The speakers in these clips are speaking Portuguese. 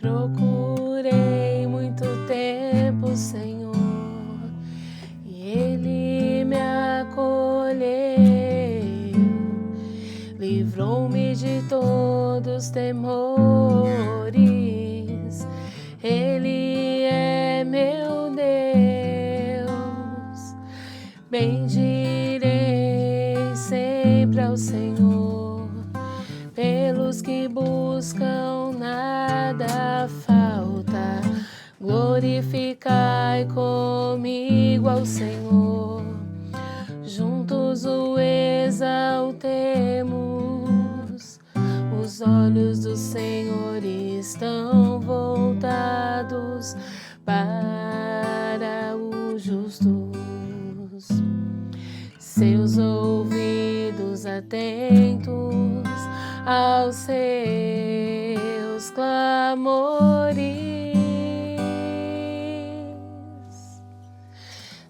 Procurei muito tempo, Senhor, e Ele me acolheu, livrou-me de todos os temores. Ele é meu Deus, bendirei sempre ao Senhor. Pelos que buscam nada falta, glorificai comigo ao Senhor. Juntos o exaltemos, os olhos do Senhor estão voltados para os justos, seus ouvidos atentos aos seus clamores.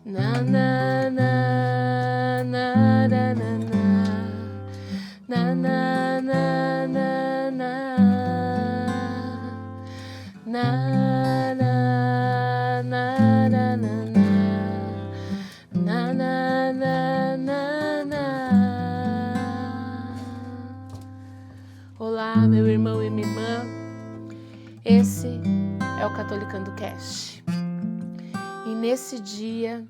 Na na na na na na na na na na na na na na na. Olá, meu irmão e minha irmã, esse é o Catolicando Cast. E nesse dia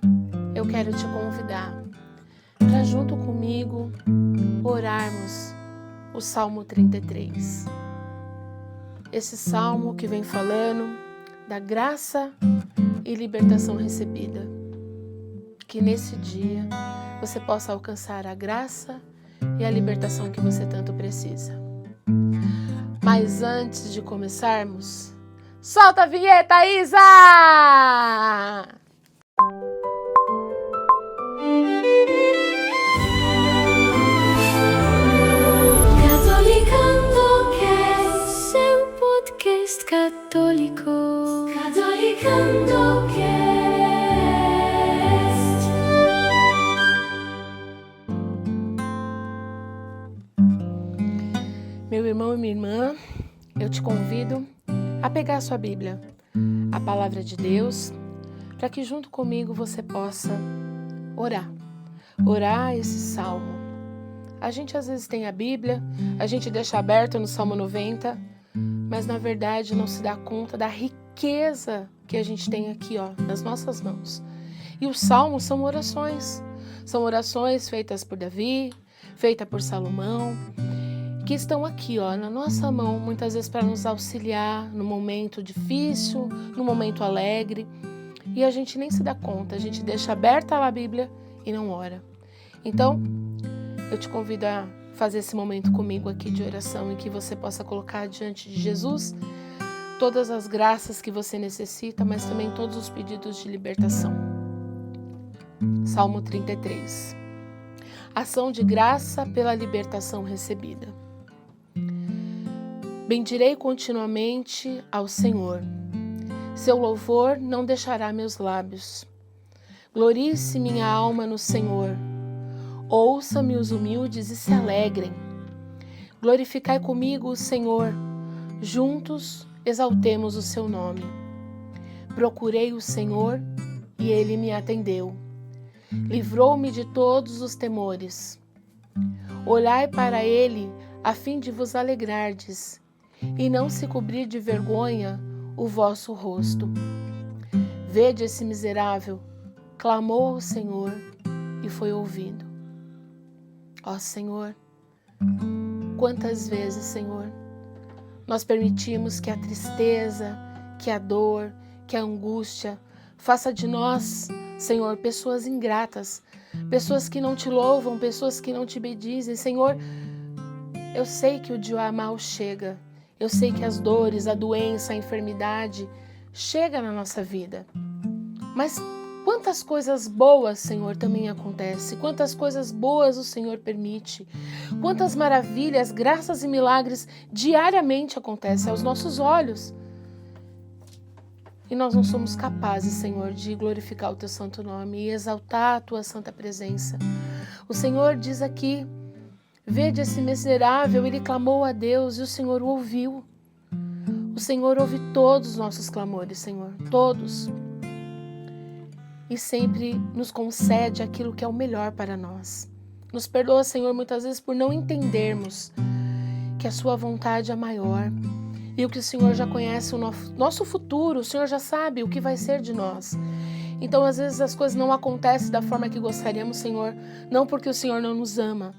eu quero te convidar para junto comigo orarmos o Salmo 33. Esse salmo que vem falando da graça e libertação recebida. Que nesse dia você possa alcançar a graça e a libertação que você tanto precisa. Mas antes de começarmos, solta a vinheta, Isa! Catolicando Cast, seu podcast católico. Catolicando Cast. Meu irmão e minha irmã, eu te convido a pegar a sua Bíblia, a Palavra de Deus, para que junto comigo você possa orar esse salmo. A gente às vezes tem a Bíblia, a gente deixa aberta no Salmo 90, mas na verdade não se dá conta da riqueza que a gente tem aqui, nas nossas mãos. E os salmos são orações feitas por Davi, feitas por Salomão, que estão aqui, na nossa mão, muitas vezes para nos auxiliar no momento difícil, no momento alegre. E a gente nem se dá conta, a gente deixa aberta a Bíblia e não ora. Então, eu te convido a fazer esse momento comigo aqui de oração, em que você possa colocar diante de Jesus todas as graças que você necessita, mas também todos os pedidos de libertação. Salmo 33. Ação de graça pela libertação recebida. Bendirei continuamente ao Senhor. Seu louvor não deixará meus lábios. Glorie-se minha alma no Senhor. Ouça-me os humildes e se alegrem. Glorificai comigo o Senhor. Juntos exaltemos o seu nome. Procurei o Senhor e ele me atendeu. Livrou-me de todos os temores. Olhai para ele a fim de vos alegrardes e não se cobrir de vergonha o vosso rosto. Vede esse miserável, clamou ao Senhor e foi ouvido. Ó Senhor, quantas vezes, Senhor, nós permitimos que a tristeza, que a dor, que a angústia faça de nós, Senhor, pessoas ingratas, pessoas que não te louvam, pessoas que não te bendizem. Senhor, eu sei que o dia mal chega, eu sei que as dores, a doença, a enfermidade chega na nossa vida. Mas quantas coisas boas, Senhor, também acontecem, quantas coisas boas o Senhor permite, quantas maravilhas, graças e milagres diariamente acontecem aos nossos olhos. E nós não somos capazes, Senhor, de glorificar o Teu santo nome e exaltar a Tua santa presença. O Senhor diz aqui, vede esse miserável, ele clamou a Deus e o Senhor o ouviu. O O Senhor ouve todos os nossos clamores, Senhor, todos. E sempre nos concede aquilo que é o melhor para nós. Nos perdoa, Senhor, muitas vezes por não entendermos que a sua vontade é maior. E o que o Senhor já conhece, o nosso futuro, o Senhor já sabe o que vai ser de nós. Então, às vezes, as coisas não acontecem da forma que gostaríamos, Senhor, não porque o Senhor não nos ama,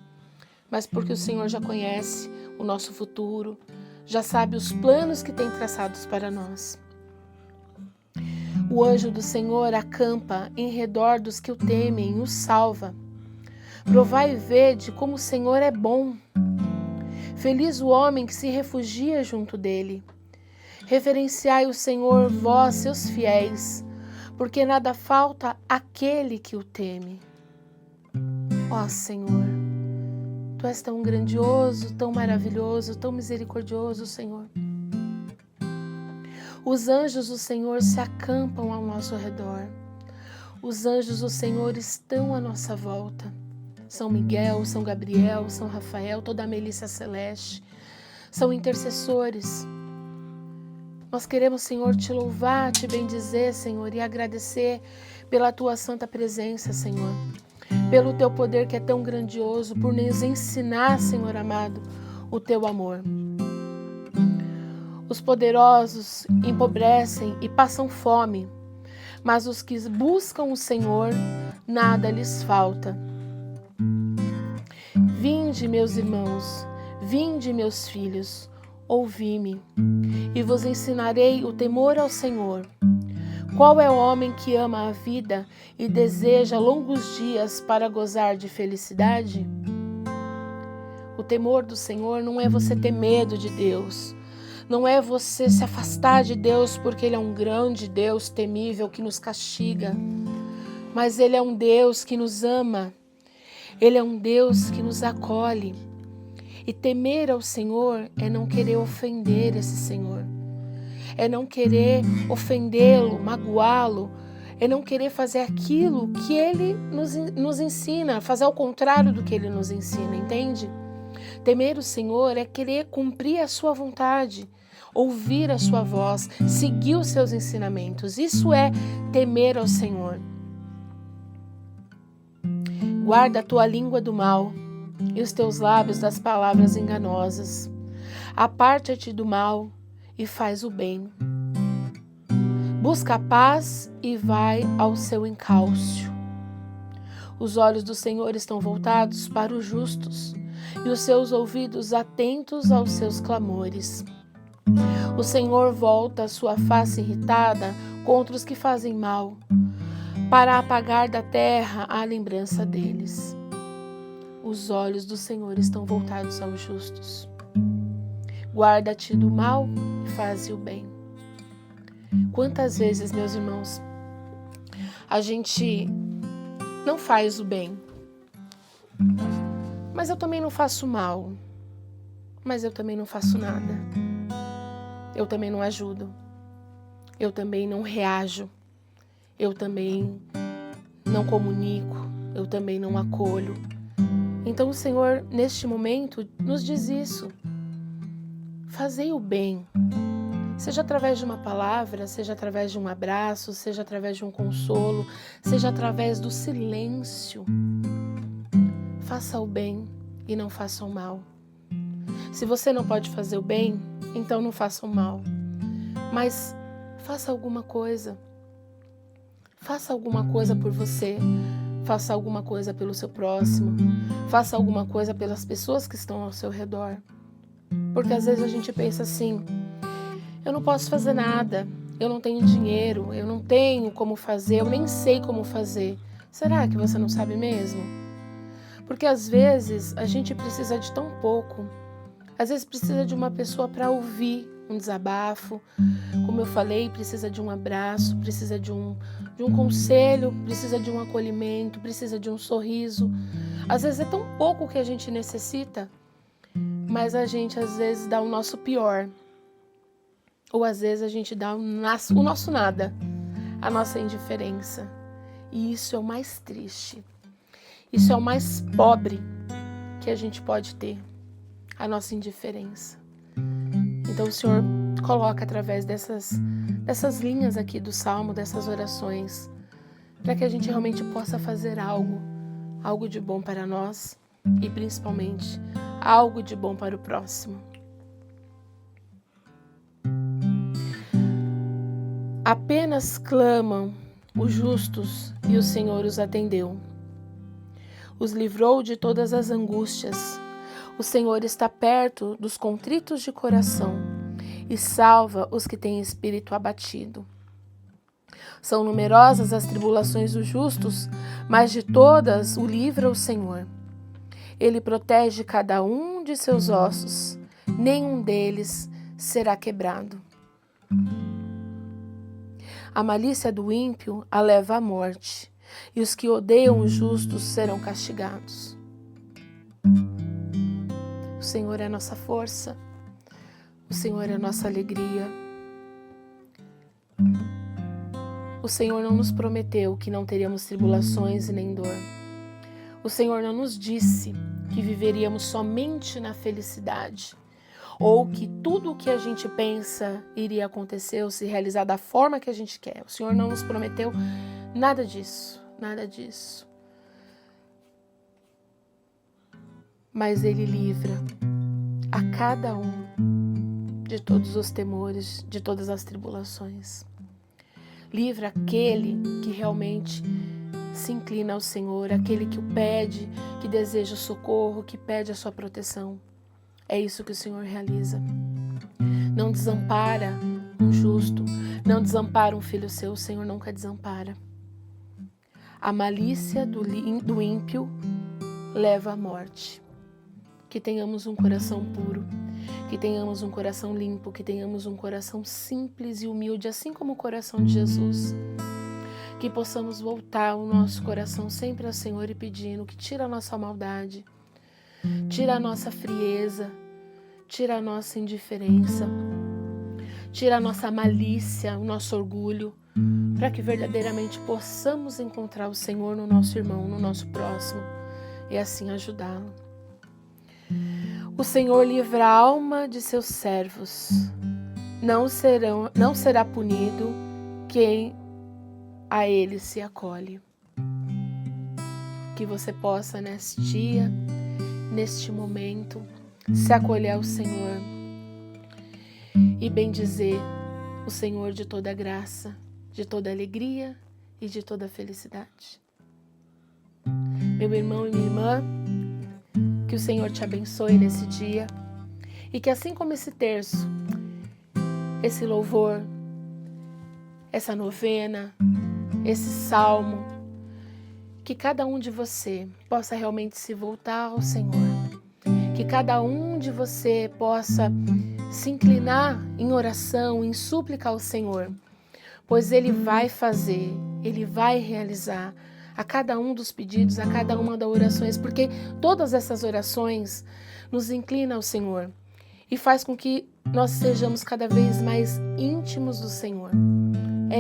mas porque o Senhor já conhece o nosso futuro, já sabe os planos que tem traçados para nós. O anjo do Senhor acampa em redor dos que o temem e os salva. Provai e vede como o Senhor é bom. Feliz o homem que se refugia junto dele. Reverenciai o Senhor, vós, seus fiéis, porque nada falta àquele que o teme. Ó Senhor, Tu és tão grandioso, tão maravilhoso, tão misericordioso, Senhor. Os anjos do Senhor se acampam ao nosso redor. Os anjos do Senhor estão à nossa volta. São Miguel, São Gabriel, São Rafael, toda a milícia celeste. São intercessores. Nós queremos, Senhor, Te louvar, Te bendizer, Senhor, e agradecer pela Tua santa presença, Senhor. Pelo Teu poder que é tão grandioso, por nos ensinar, Senhor amado, o Teu amor. Os poderosos empobrecem e passam fome, mas os que buscam o Senhor, nada lhes falta. Vinde, meus irmãos, vinde, meus filhos, ouvi-me, e vos ensinarei o temor ao Senhor. Qual é o homem que ama a vida e deseja longos dias para gozar de felicidade? O temor do Senhor não é você ter medo de Deus, não é você se afastar de Deus porque Ele é um grande Deus temível que nos castiga, mas Ele é um Deus que nos ama, Ele é um Deus que nos acolhe. E temer ao Senhor é não querer ofender esse Senhor, é não querer ofendê-lo, magoá-lo, é não querer fazer aquilo que Ele nos ensina, fazer ao contrário do que Ele nos ensina, entende? Temer o Senhor é querer cumprir a sua vontade, ouvir a sua voz, seguir os seus ensinamentos. Isso é temer ao Senhor. Guarda a tua língua do mal e os teus lábios das palavras enganosas. Aparta-te do mal e faz o bem. Busca a paz e vai ao seu encalço. Os olhos do Senhor estão voltados para os justos e os seus ouvidos atentos aos seus clamores. O Senhor volta a sua face irritada contra os que fazem mal, para apagar da terra a lembrança deles. Os olhos do Senhor estão voltados aos justos. Guarda-te do mal e faze o bem. Quantas vezes, meus irmãos, a gente não faz o bem, mas eu também não faço mal, mas eu também não faço nada, eu também não ajudo, eu também não reajo, eu também não comunico, eu também não acolho. Então o Senhor, neste momento, nos diz isso. Fazei o bem, seja através de uma palavra, seja através de um abraço, seja através de um consolo, seja através do silêncio. Faça o bem e não faça o mal. Se você não pode fazer o bem, então não faça o mal. Mas faça alguma coisa. Faça alguma coisa por você. Faça alguma coisa pelo seu próximo. Faça alguma coisa pelas pessoas que estão ao seu redor. Porque às vezes a gente pensa assim: eu não posso fazer nada, eu não tenho dinheiro, eu não tenho como fazer, eu nem sei como fazer. Será que você não sabe mesmo? Porque às vezes a gente precisa de tão pouco. Às vezes precisa de uma pessoa para ouvir um desabafo. Como eu falei, precisa de um abraço, precisa de um conselho, precisa de um acolhimento, precisa de um sorriso. Às vezes é tão pouco que a gente necessita, mas a gente às vezes dá o nosso pior. Ou às vezes a gente dá o nosso nada, a nossa indiferença. E isso é o mais triste. Isso é o mais pobre que a gente pode ter, a nossa indiferença. Então o Senhor coloca através dessas linhas aqui do Salmo, dessas orações, para que a gente realmente possa fazer algo de bom para nós e principalmente algo de bom para o próximo. Apenas clamam os justos e o Senhor os atendeu. Os livrou de todas as angústias. O Senhor está perto dos contritos de coração e salva os que têm espírito abatido. São numerosas as tribulações dos justos, mas de todas o livra o Senhor. Ele protege cada um de seus ossos, nenhum deles será quebrado. A malícia do ímpio a leva à morte, e os que odeiam os justos serão castigados. O Senhor é a nossa força, o Senhor é a nossa alegria. O Senhor não nos prometeu que não teríamos tribulações e nem dor. O Senhor não nos disse que viveríamos somente na felicidade, ou que tudo o que a gente pensa iria acontecer ou se realizar da forma que a gente quer. O Senhor não nos prometeu nada disso, nada disso. Mas Ele livra a cada um de todos os temores, de todas as tribulações. Livra aquele que realmente se inclina ao Senhor, aquele que o pede, que deseja o socorro, que pede a sua proteção. É isso que o Senhor realiza. Não desampara um justo, não desampara um filho seu, o Senhor nunca desampara. A malícia do ímpio leva à morte. Que tenhamos um coração puro, que tenhamos um coração limpo, que tenhamos um coração simples e humilde, assim como o coração de Jesus. Que possamos voltar o nosso coração sempre ao Senhor e pedindo que tira a nossa maldade, tira a nossa frieza, tira a nossa indiferença, tira a nossa malícia, o nosso orgulho, para que verdadeiramente possamos encontrar o Senhor no nosso irmão, no nosso próximo, e assim ajudá-lo. O Senhor livra a alma de seus servos. Não será punido quem a Ele se acolhe. Que você possa neste dia, neste momento, se acolher ao Senhor e bendizer o Senhor de toda graça, de toda alegria e de toda felicidade. Meu irmão e minha irmã, que o Senhor te abençoe nesse dia e que assim como esse terço, esse louvor, essa novena, esse salmo, que cada um de você possa realmente se voltar ao Senhor, que cada um de você possa se inclinar em oração, em súplica ao Senhor, pois Ele vai fazer, Ele vai realizar a cada um dos pedidos, a cada uma das orações, porque todas essas orações nos inclinam ao Senhor e faz com que nós sejamos cada vez mais íntimos do Senhor. É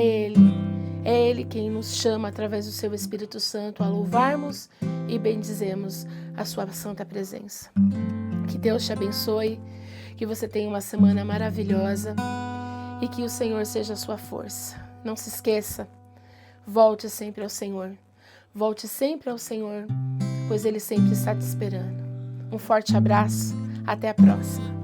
Ele quem nos chama através do seu Espírito Santo a louvarmos e bendizemos a sua santa presença. Que Deus te abençoe, que você tenha uma semana maravilhosa e que o Senhor seja a sua força. Não se esqueça, volte sempre ao Senhor. Volte sempre ao Senhor, pois Ele sempre está te esperando. Um forte abraço, até a próxima.